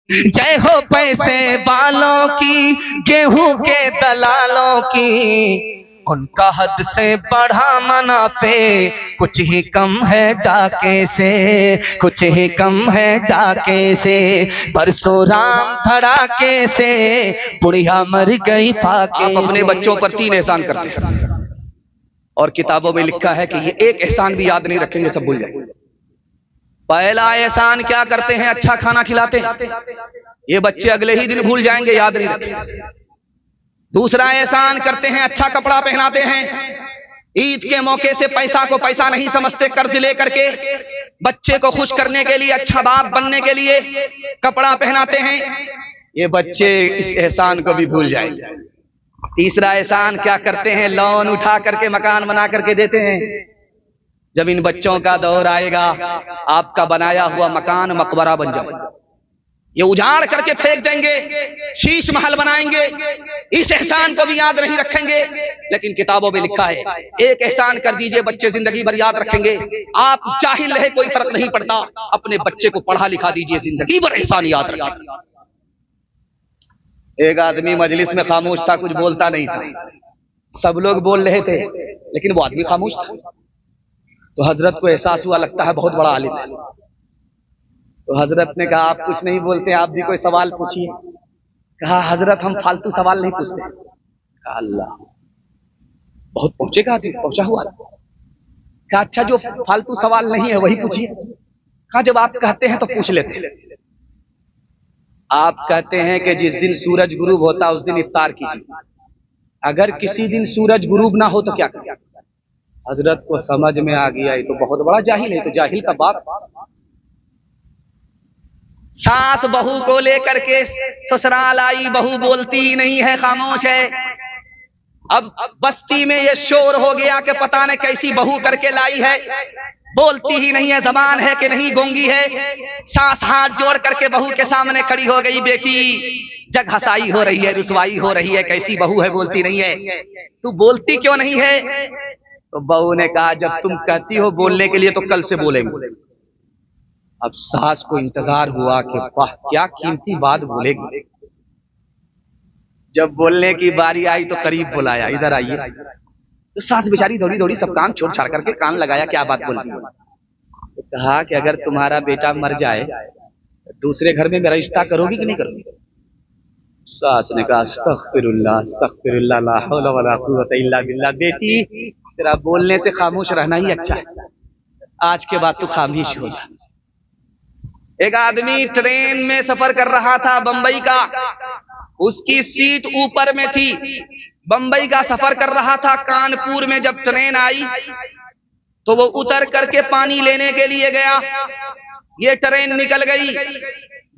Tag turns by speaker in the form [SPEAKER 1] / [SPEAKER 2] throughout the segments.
[SPEAKER 1] जय हो पैसे वालों की, गेहूं के दलालों की, उनका हद से बढ़ा मुनाफे, कुछ ही कम है डाके से, कुछ ही कम है डाके से। परसों राम धड़ाके से, बुढ़िया मर गई फाके। आप अपने बच्चों पर 3 एहसान करते हैं और किताबों में लिखा है कि ये एक एहसान भी याद नहीं रखेंगे, सब भूल जाएंगे। पहला एहसान क्या करते हैं? अच्छा खाना खिलाते हैं, ये बच्चे अगले ही दिन भूल जाएंगे, याद नहीं रखेंगे। दूसरा एहसान करते हैं, अच्छा कपड़ा पहनाते हैं, ईद के मौके से पैसा को पैसा नहीं समझते, कर्ज लेकर के बच्चे को खुश करने के लिए, अच्छा बाप बनने के लिए कपड़ा पहनाते हैं, ये बच्चे इस एहसान को भी भूल जाएंगे। तीसरा एहसान क्या करते हैं? लोन उठा करके मकान बना करके देते हैं। जब इन बच्चों का दौर आएगा, आपका बनाया हुआ मकान मकबरा बन जाएगा, ये उजाड़ करके फेंक देंगे, शीश महल बनाएंगे, इस एहसान को भी याद नहीं रखेंगे। लेकिन किताबों में लिखा है, एक एहसान कर दीजिए, बच्चे जिंदगी भर याद रखेंगे। आप जाहिल रहे कोई फर्क नहीं पड़ता, अपने बच्चे को पढ़ा लिखा दीजिए, जिंदगी भर एहसान याद रखेंगे। एक आदमी मजलिस में खामोश था, कुछ बोलता नहीं था, सब लोग बोल रहे थे लेकिन वो आदमी खामोश था। तो हजरत को एहसास हुआ, लगता है बहुत बड़ा आलिम है। तो हजरत ने कहा, आप कुछ नहीं बोलते, आप भी कोई सवाल पूछिए। कहा, हजरत हम फालतू सवाल नहीं पूछते। कहा, अल्लाह, बहुत पहुंचेगा आदमी, पहुंचा हुआ। कहा, अच्छा जो फालतू सवाल नहीं है वही पूछिए। कहा, जब आप कहते हैं तो पूछ लेते हैं। आप कहते हैं कि जिस दिन सूरज गुरूब होता उस दिन इफ्तार कीजिए, अगर किसी दिन सूरज गुरूब ना हो तो क्या करें? हजरत को समझ में आ गया, ये तो बहुत बड़ा जाहिल है, तो जाहिल का बाप। सास बहू को लेकर के ससुराल आई, बहू बोलती ही नहीं है, खामोश है। अब बस्ती में ये शोर हो गया कि पता नहीं कैसी बहू करके लाई है, बोलती ही नहीं है, जबान है कि नहीं गूंगी है। सास हाथ जोड़ करके बहू के सामने खड़ी हो गई, बेटी जग हंसाई हो रही है, रुसवाई हो रही है, कैसी बहू है, बोलती नहीं है, तू बोलती क्यों नहीं है? तो बहू ने कहा, जब तुम कहती हो बोलने के लिए तो कल से बोलेंगे। अब सास को इंतजार हुआ कि वाह क्या कीमती बात बोलेगी। जब बोलने की बारी आई तो करीब बुलाया, इधर आइए। तो सास बेचारी दौड़ी दौड़ी सब काम छोड़ छाड़ करके कान लगाया, क्या बात बोल रही है? तो कहा कि अगर तुम्हारा बेटा मर जाए दूसरे घर में मेरा रिश्ता करोगी कि नहीं करोगी? सास ने कहा, अस्तगफिरुल्लाह अस्तगफिरुल्लाह, ला हौला वला कुव्वता इल्ला बिल्लाह। बेटी तेरा बोलने से खामोश रहना ही अच्छा है, आज के बाद तू खामोश हो जा। एक आदमी ट्रेन में सफर कर रहा था, बंबई का, उसकी सीट ऊपर में थी, बंबई का सफर कर रहा था। कानपुर में जब ट्रेन आई तो वो उतर करके पानी लेने के लिए गया, ये ट्रेन निकल गई,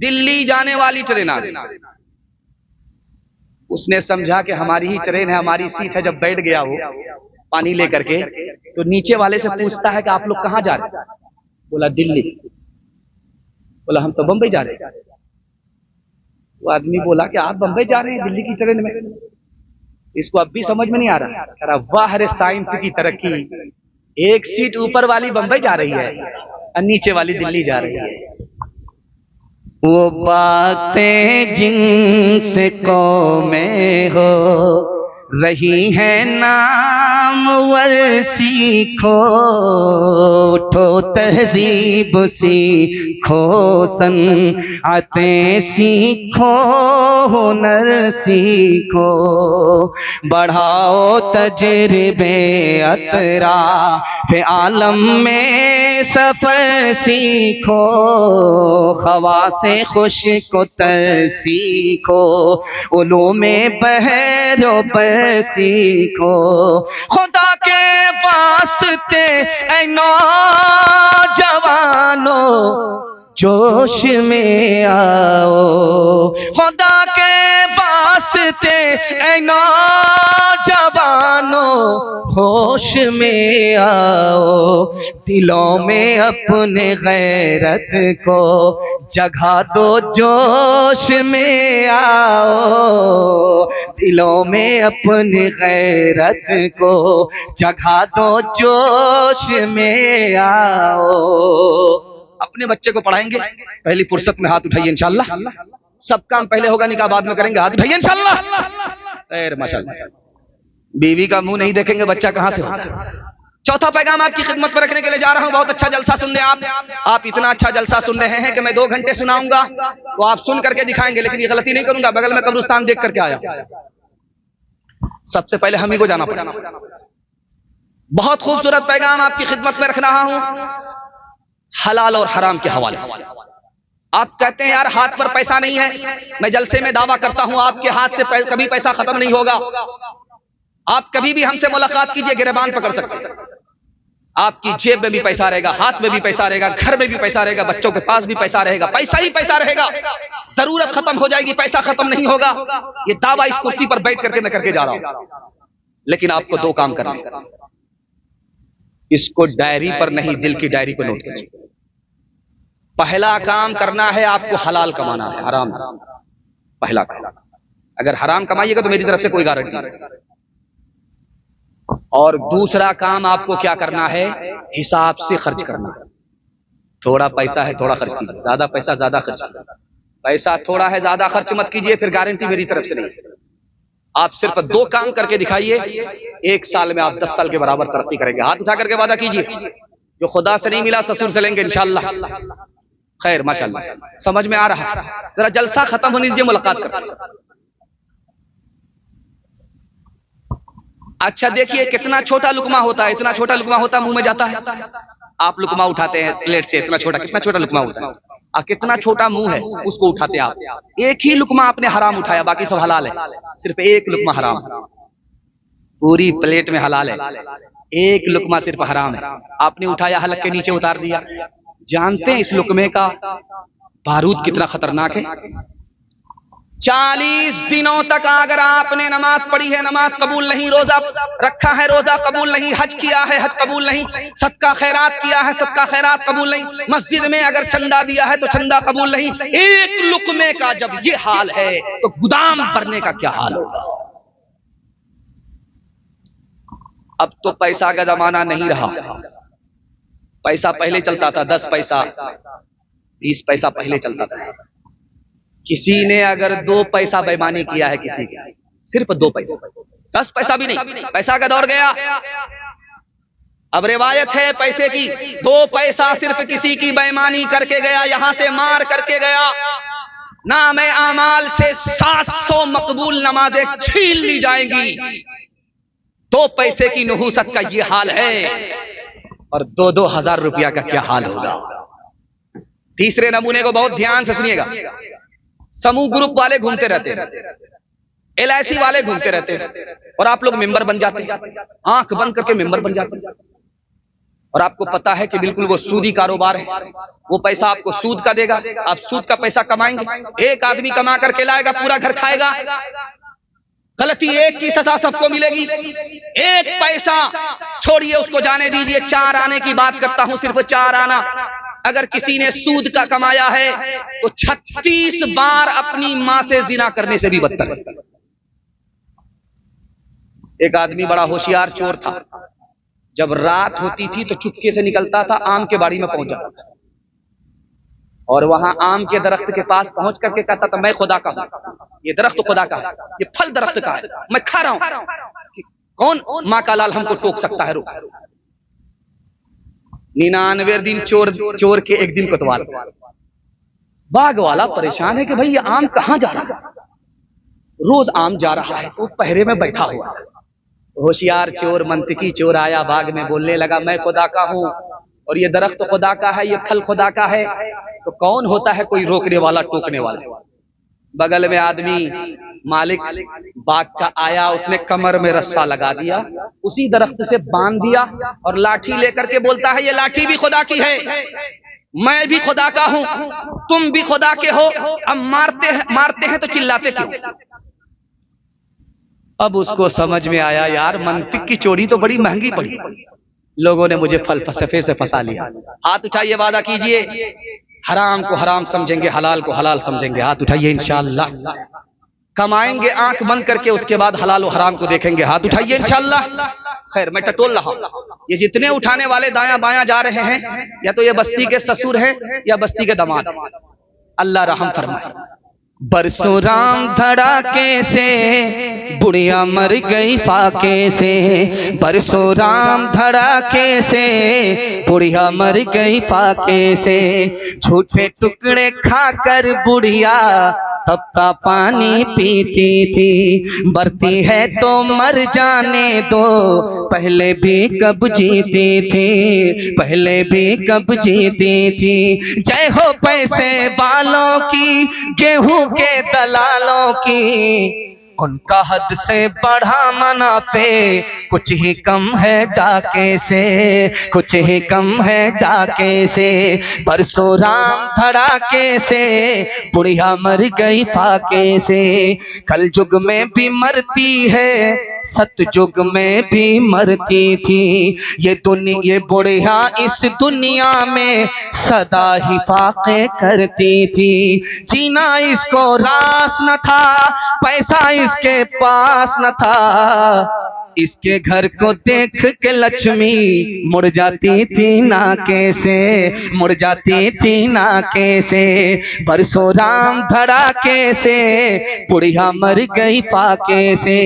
[SPEAKER 1] दिल्ली जाने वाली ट्रेन आ गई। उसने समझा कि हमारी ही ट्रेन है, हमारी सीट है। जब बैठ गया वो पानी लेकर के, तो नीचे वाले से पूछता है कि आप लोग कहां जा रहे हैं? बोला दिल्ली। बोला हम तो बंबई जा रहे हैं। वो आदमी बोला कि आप बंबई जा रहे हैं दिल्ली की ट्रेन में? इसको अब भी समझ में नहीं आ रहा। कह रहा, वाह रे साइंस की तरक्की, एक सीट ऊपर वाली बंबई जा रही है और नीचे वाली दिल्ली जा रही है। वो बातें जिनसे कौमें हो रही है नामवर सीखो, उठो तहजीब सीखो, सनअतें सीखो, हुनर सीखो, बढ़ाओ तजर्बे अतराफ आलम में सफर सीखो, खवासे खुश को तर सीखो, उलूमे बहरो पर सीखो। खुदा के वास्ते ऐ नौजवानो जोश में आओ, खुदा के वास्ते ऐ नौजवानो होश में आओ, दिलों में अपने गैरत को जगा दो, जोश में आओ, दिलों में अपने गैरत को जगा दो, जोश में आओ। अपने बच्चे को पढ़ाएंगे, पहली फुर्सत में हाथ उठाइए इंशाअल्लाह। सब काम पहले होगा, निकाह बाद में करेंगे। हाथ भैया इंशाल्लाह। खैर माशाल्लाह। बीवी का मुंह नहीं देखेंगे, बच्चा कहां से होगा। चौथा पैगाम आपकी खिदमत पर रखने के लिए जा रहा हूं। बहुत अच्छा जलसा सुन रहे आप इतना अच्छा जलसा सुन रहे हैं कि मैं 2 घंटे सुनाऊंगा तो आप सुन करके दिखाएंगे, लेकिन ये गलती नहीं करूंगा। बगल में कब्रिस्तान देख करके आया, सबसे पहले हम ही को जाना पड़ा। बहुत खूबसूरत पैगाम आपकी खिदमत में रख रहा हूं, हलाल और हराम के हवाले से। आप कहते हैं यार हाथ पर पैसा नहीं है, मैं जलसे में दावा करता हूं आपके हाथ से कभी पैसा खत्म नहीं होगा। आप कभी भी हमसे मुलाकात कीजिए, गिरबान पकड़ सकते हैं। आपकी जेब में भी पैसा रहेगा, हाथ में भी पैसा रहेगा, घर में भी पैसा रहेगा, बच्चों के पास भी पैसा रहेगा, पैसा ही पैसा रहेगा। जरूरत खत्म हो जाएगी, पैसा खत्म नहीं होगा। ये दावा इस कुर्सी पर बैठ करके मैं करके जा रहा हूं। लेकिन आपको 2 काम करने, इसको डायरी पर नहीं, दिल की डायरी को नोट कीजिए। पहला काम करना है आपको हलाल कमाना है, हराम पहला काम। अगर हराम कमाइएगा तो मेरी तरफ से कोई गारंटी नहीं। और दूसरा काम आपको क्या करना है, हिसाब से खर्च करना है। थोड़ा पैसा है थोड़ा खर्च कीजिए, ज्यादा पैसा ज्यादा खर्च कीजिए। पैसा थोड़ा है ज्यादा खर्च मत कीजिए, फिर गारंटी मेरी तरफ से नहीं। आप सिर्फ 2 काम करके दिखाइए, 1 साल में आप 10 साल के बराबर तरक्की करेंगे। हाथ उठा करके वादा कीजिए, जो खुदा से नहीं मिला ससुर से लेंगे इंशाल्लाह। खैर माशाल्लाह, समझ में आ रहा है। जरा जलसा खत्म होने दीजिए, मुलाकात करते। अच्छा देखिए कितना छोटा लुकमा होता है, इतना छोटा लुकमा होता है, मुंह में जाता है। आप लुकमा उठाते हैं प्लेट से, इतना छोटा, कितना छोटा लुकमा होता है। कितना छोटा मुंह है, उसको उठाते हैं आप। एक ही लुकमा आपने हराम उठाया, बाकी सब हलाल है। सिर्फ एक लुकमा हराम, पूरी प्लेट में हलाल है, एक लुकमा सिर्फ हराम है। आपने उठाया, हलक के नीचे उतार दिया। जानते हैं इस लुकमे का बारूद कितना खतरनाक है। 40 दिनों तक अगर आपने नमाज पढ़ी है, नमाज कबूल नहीं। रोजा रखा है, रोजा कबूल नहीं। हज किया है, हज कबूल नहीं। सदका खैरात किया है, सदका खैरात कबूल नहीं। मस्जिद में अगर चंदा दिया है तो चंदा कबूल नहीं। एक लुकमे का जब ये हाल है तो गुदाम भरने का क्या हाल होगा। अब तो पैसा का जमाना नहीं रहा। पैसा पहले चलता था, 10 पैसा 20 पैसा पहले चलता था। किसी ने अगर 2 पैसा बेईमानी किया है, किसी का सिर्फ 2 पैसा, 10 पैसा भी नहीं, पैसा का दौर गया। अब रिवायत है पैसे की, 2 पैसा सिर्फ किसी की बेईमानी करके गया, यहां से मार करके गया, नामे आमाल से 700 मकबूल नमाजें छीन ली जाएंगी। 2 पैसे की नहूसत का ये हाल है, और 2-2 हजार रुपया का क्या हाल होगा। तीसरे नमूने को बहुत ध्यान से सुनिएगा। समूह ग्रुप वाले घूमते रहते हैं, LIC वाले घूमते रहते हैं, और आप लोग मेंबर बन जाते हैं, आंख बंद करके मेंबर बन जाते हैं। और आपको पता है कि बिल्कुल वो सूदी कारोबार है, वो पैसा आपको सूद का देगा, आप सूद का पैसा कमाएंगे। एक आदमी कमा करके लाएगा, पूरा घर खाएगा। गलती एक की सजा सबको मिलेगी। एक पैसा छोड़िए, उसको जाने दीजिए। 4 आने की बात करता हूं, सिर्फ 4 आना। अगर किसी ने सूद का कमाया है तो 36 बार अपनी मां से जिना करने से भी बदतर है। एक आदमी बड़ा होशियार चोर था। जब रात होती थी तो चुपके से निकलता था, आम के बाड़ी में पहुंच जाता था, और वहां आम के दरख्त के पास पहुंच करके कहता था, मैं खुदा का हूं, ये दरख्त तो खुदा का है, ये फल दरख्त का है, मैं खा रहा हूं। कौन मां का लाल हमको टोक सकता है, रोक। 99 दिन चोर के एक दिन कोतवाल। बाग वाला परेशान है कि भाई ये आम कहां जा रहा है, रोज आम जा रहा है, तो पहरे में बैठा हुआ है। होशियार चोर, मंतकी चोर आया बाग में, बोलने लगा, मैं खुदा का हूं, और ये दरख्त खुदा का है, ये फल खुदा का है, तो कौन होता है कोई रोकने वाला, टोकने वाला। बगल में आदमी मालिक बाग का आया, उसने कमर में रस्सा लगा दिया, उसी दरख्त से बांध दिया, और लाठी लेकर के बोलता है, ये लाठी भी खुदा की है, मैं भी खुदा का हूं, तुम भी खुदा के हो, अब मारते हैं तो चिल्लाते क्यों। अब उसको समझ में आया, यार मंतिक की चोरी तो बड़ी महंगी पड़ी, लोगों ने मुझे फलसफे से फंसा लिया। हाथ उठाइए, वादा कीजिए, हराम को हराम समझेंगे, हलाल को हलाल समझेंगे। हाथ उठाइए, इंशाअल्लाह कमाएंगे आंख बंद करके, उसके बाद हलाल और हराम को देखेंगे। हाथ उठाइए इंशाअल्लाह। खैर मैं टटोल रहा हूं, ये जितने उठाने वाले दायां बायां जा रहे हैं, या तो ये बस्ती के ससुर हैं या बस्ती के दामाद, अल्लाह रहम फरमाए। बरसों राम धड़ाके से बुढ़िया मर गई फाके से। बरसों राम धड़ाके से बुढ़िया मर गई फाके से। झूठे टुकड़े खाकर बुढ़िया तपता पानी पीती थी। मरती है तो मर जाने दो, पहले भी कब जीती थी, पहले भी कब जीती थी। जय हो पैसे वालों की, गेहूं के दलालों की, उनका हद से बढ़ा मुनाफे कुछ ही कम है डाके से, कुछ ही कम है डाके से। बरसों राम धड़ाके से बुढ़िया मर गई फाके से। कल युग में भी मरती है, सतयुग में भी मरती थी। ये बुढ़िया इस दुनिया में सदा ही फाके करती थी। जीना इसको रास न था, पैसा इसके पास न था। इसके घर को देख के लक्ष्मी मुड़ जाती थी नाके से, मुड़ जाती थी नाके से। बरसों राम धड़ाके से बुढ़िया मर गई फाके से।